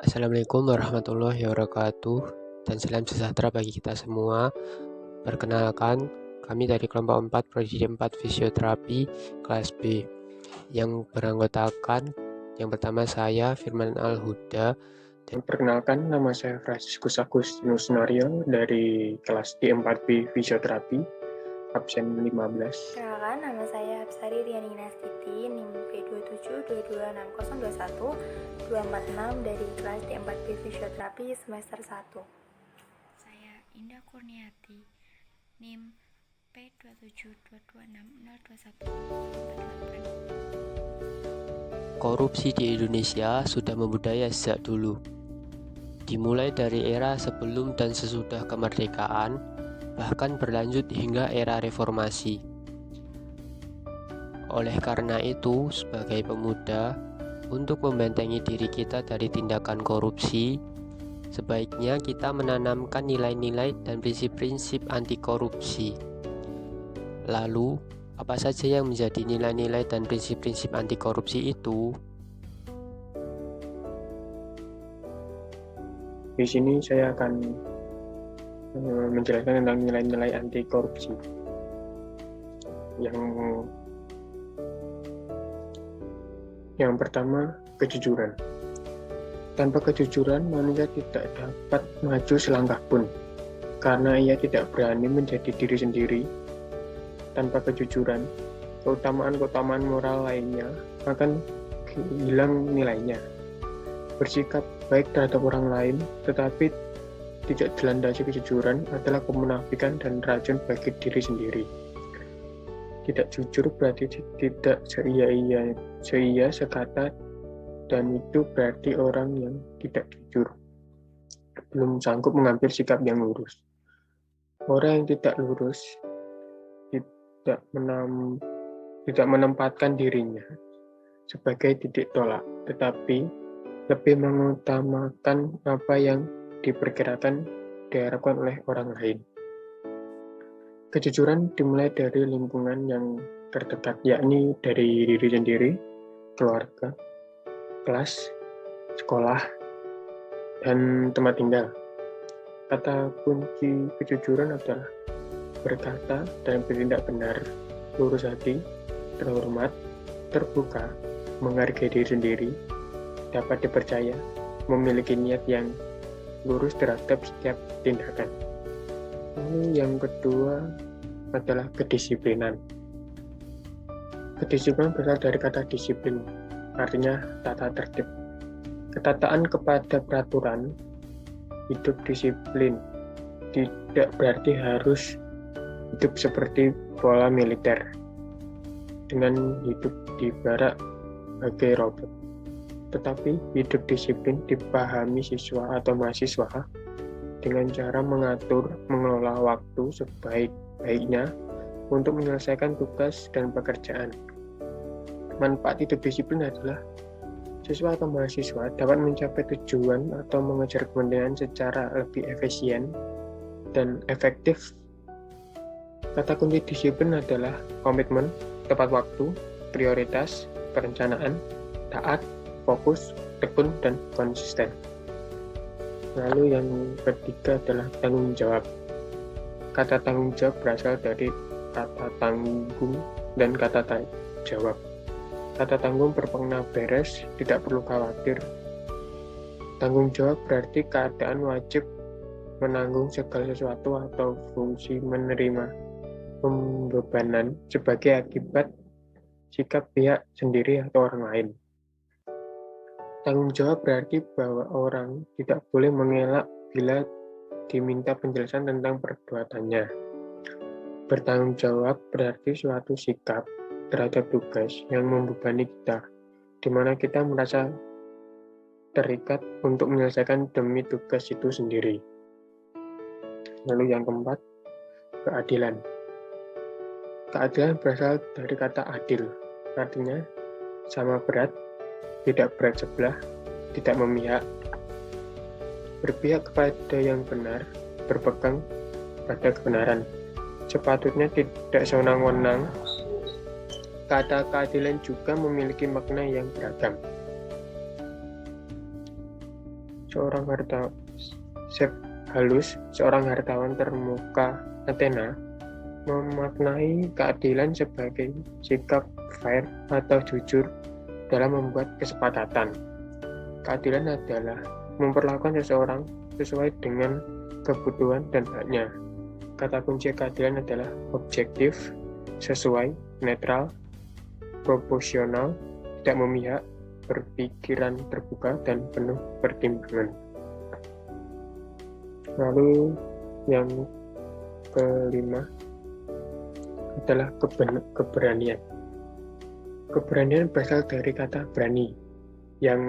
Assalamualaikum warahmatullahi wabarakatuh dan salam sejahtera bagi kita semua. Perkenalkan, kami dari kelompok 4 Prodi 4 Fisioterapi kelas B yang beranggotakan yang pertama saya Firman Al-Huda. Perkenalkan, nama saya Franciscus Agustinus Nario dari kelas D4B Fisioterapi, absen 15. Perkenalkan, nama saya Absari Riani Nastiti, NIM P2722601246246 dari kelas D4B Fisioterapi semester 1. Saya Indah Kurniati, NIM P27226021448. Korupsi di Indonesia sudah membudaya sejak dulu. Dimulai dari era sebelum dan sesudah kemerdekaan, bahkan berlanjut hingga era reformasi. Oleh karena itu, sebagai pemuda, untuk membentengi diri kita dari tindakan korupsi, sebaiknya kita menanamkan nilai-nilai dan prinsip-prinsip anti korupsi. Lalu, apa saja yang menjadi nilai-nilai dan prinsip-prinsip anti korupsi itu? Di sini saya akan menjelaskan tentang nilai-nilai anti korupsi. Yang pertama, kejujuran. Tanpa kejujuran, manusia tidak dapat maju selangkah pun, karena ia tidak berani menjadi diri sendiri. Tanpa kejujuran, keutamaan-keutamaan moral lainnya akan hilang nilainya. Bersikap baik terhadap orang lain, tetapi tidak dilandasi kejujuran adalah kemunafikan dan racun bagi diri sendiri. Tidak jujur berarti tidak seia sekata, dan itu berarti orang yang tidak jujur belum sanggup mengambil sikap yang lurus. Orang yang tidak lurus tidak menempatkan dirinya sebagai titik tolak, tetapi lebih mengutamakan apa yang diperkirakan diharapkan oleh orang lain. Kejujuran dimulai dari lingkungan yang terdekat, yakni dari diri sendiri, keluarga, kelas, sekolah, dan tempat tinggal. Kata kunci kejujuran adalah berkata dan bertindak benar, lurus hati, terhormat, terbuka, menghargai diri sendiri, dapat dipercaya, memiliki niat yang lurus terhadap setiap tindakan. Lalu yang kedua adalah kedisiplinan. Kedisiplinan berasal dari kata disiplin, artinya tata tertib. Ketaatan kepada peraturan, hidup disiplin, tidak berarti harus hidup seperti pola militer, dengan hidup di barak sebagai robot. Tetapi hidup disiplin dipahami siswa atau mahasiswa dengan cara mengelola waktu sebaik-baiknya untuk menyelesaikan tugas dan pekerjaan. Manfaat hidup disiplin adalah siswa atau mahasiswa dapat mencapai tujuan atau mengejar kepentingan secara lebih efisien dan efektif. Kata kunci disiplin adalah komitmen, tepat waktu, prioritas, perencanaan, taat, fokus, tekun, dan konsisten. Lalu yang ketiga adalah tanggung jawab. Kata tanggung jawab berasal dari kata tanggung dan kata jawab. Kata tanggung bermakna beres, tidak perlu khawatir. Tanggung jawab berarti keadaan wajib menanggung segala sesuatu atau fungsi menerima pembebanan sebagai akibat sikap pihak sendiri atau orang lain. Tanggung jawab berarti bahwa orang tidak boleh mengelak bila diminta penjelasan tentang perbuatannya. Bertanggung jawab berarti suatu sikap terhadap tugas yang membebani kita, di mana kita merasa terikat untuk menyelesaikan demi tugas itu sendiri. Lalu yang keempat, keadilan. Keadilan berasal dari kata adil, artinya sama berat, tidak berat sebelah, tidak memihak, berpihak kepada yang benar, berpegang pada kebenaran. Sepatutnya tidak sewenang-wenang. Kata keadilan juga memiliki makna yang beragam. seorang hartawan termuka Athena memaknai keadilan sebagai sikap fair atau jujur dalam membuat kesepakatan. Keadilan adalah memperlakukan seseorang sesuai dengan kebutuhan dan haknya. Kata kunci keadilan adalah objektif, sesuai, netral, proporsional, tidak memihak, berpikiran terbuka, dan penuh pertimbangan. Lalu yang kelima adalah keberanian. Keberanian berasal dari kata berani, yang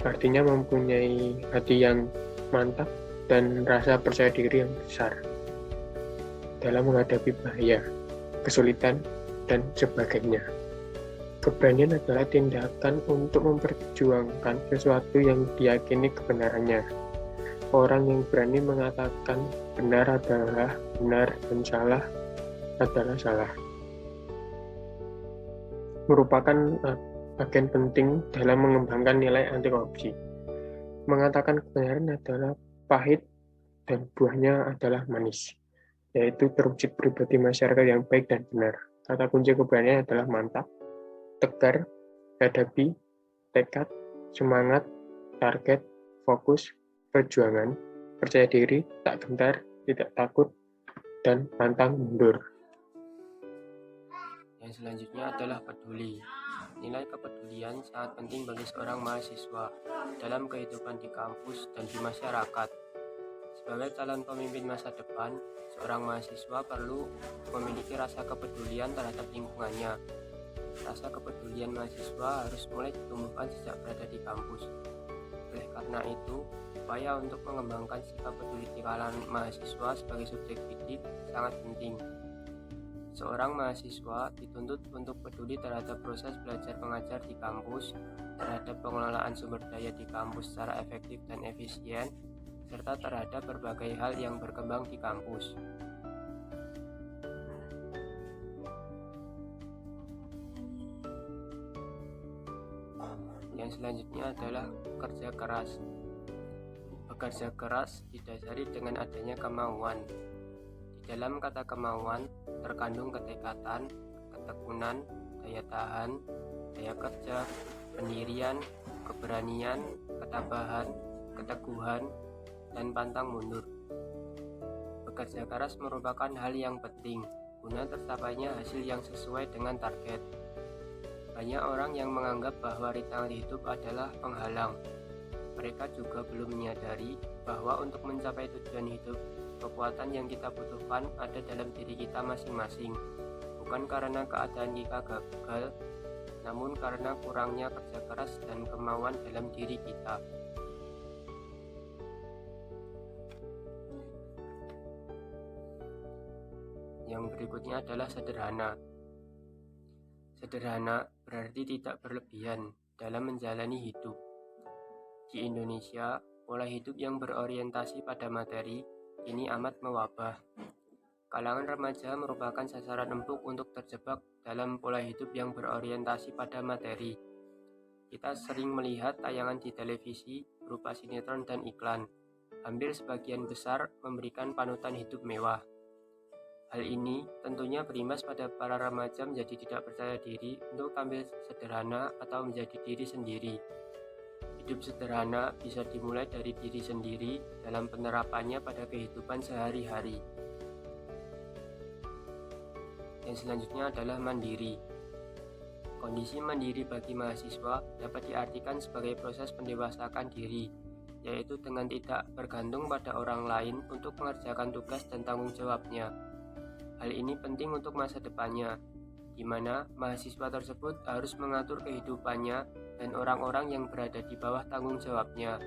artinya mempunyai hati yang mantap dan rasa percaya diri yang besar dalam menghadapi bahaya, kesulitan, dan sebagainya. Keberanian adalah tindakan untuk memperjuangkan sesuatu yang diyakini kebenarannya. Orang yang berani mengatakan benar adalah benar dan salah adalah salah. Merupakan bagian penting dalam mengembangkan nilai anti korupsi. Mengatakan kebenaran adalah pahit dan buahnya adalah manis, yaitu terwujud pribadi masyarakat yang baik dan benar. Kata kunci keberanian adalah mantap, tegar, hadapi, tekad, semangat, target, fokus, perjuangan, percaya diri, tak gentar, tidak takut, dan pantang mundur. Yang selanjutnya adalah peduli. Nilai kepedulian sangat penting bagi seorang mahasiswa dalam kehidupan di kampus dan di masyarakat. Sebagai calon pemimpin masa depan, seorang mahasiswa perlu memiliki rasa kepedulian terhadap lingkungannya. Rasa kepedulian mahasiswa harus mulai ditumbuhkan sejak berada di kampus. Oleh karena itu, upaya untuk mengembangkan sikap peduli di kalangan mahasiswa sebagai subjek didik sangat penting. Seorang mahasiswa dituntut untuk peduli terhadap proses belajar mengajar di kampus, terhadap pengelolaan sumber daya di kampus secara efektif dan efisien, serta terhadap berbagai hal yang berkembang di kampus. Yang selanjutnya adalah kerja keras. Bekerja keras didasari dengan adanya kemauan. Di dalam kata kemauan terkandung ketekatan, ketekunan, daya tahan, daya kerja, pendirian, keberanian, ketabahan, keteguhan, dan pantang mundur. Bekerja keras merupakan hal yang penting guna tercapainya hasil yang sesuai dengan target. Banyak orang yang menganggap bahwa rintangan hidup adalah penghalang. Mereka juga belum menyadari bahwa untuk mencapai tujuan hidup, kekuatan yang kita butuhkan ada dalam diri kita masing-masing, bukan karena keadaan kita gagal, namun karena kurangnya kerja keras dan kemauan dalam diri kita. Yang berikutnya adalah sederhana. Sederhana berarti tidak berlebihan dalam menjalani hidup. Di Indonesia, pola hidup yang berorientasi pada materi ini amat mewabah. Kalangan remaja merupakan sasaran empuk untuk terjebak dalam pola hidup yang berorientasi pada materi. Kita sering melihat tayangan di televisi berupa sinetron dan iklan. Hampir sebagian besar memberikan panutan hidup mewah. Hal ini tentunya berimbas pada para remaja menjadi tidak percaya diri untuk tampil sederhana atau menjadi diri sendiri. Hidup sederhana bisa dimulai dari diri sendiri dalam penerapannya pada kehidupan sehari-hari. Yang selanjutnya adalah mandiri. Kondisi mandiri bagi mahasiswa dapat diartikan sebagai proses pendewasaan diri, yaitu dengan tidak bergantung pada orang lain untuk mengerjakan tugas dan tanggung jawabnya. Hal ini penting untuk masa depannya, di mana mahasiswa tersebut harus mengatur kehidupannya dan orang-orang yang berada di bawah tanggung jawabnya.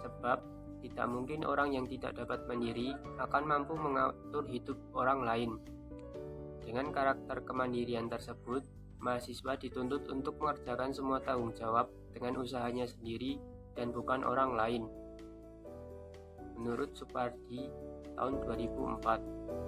Sebab, tidak mungkin orang yang tidak dapat mandiri akan mampu mengatur hidup orang lain. Dengan karakter kemandirian tersebut, mahasiswa dituntut untuk mengerjakan semua tanggung jawab dengan usahanya sendiri dan bukan orang lain. Menurut Supardi, tahun 2004.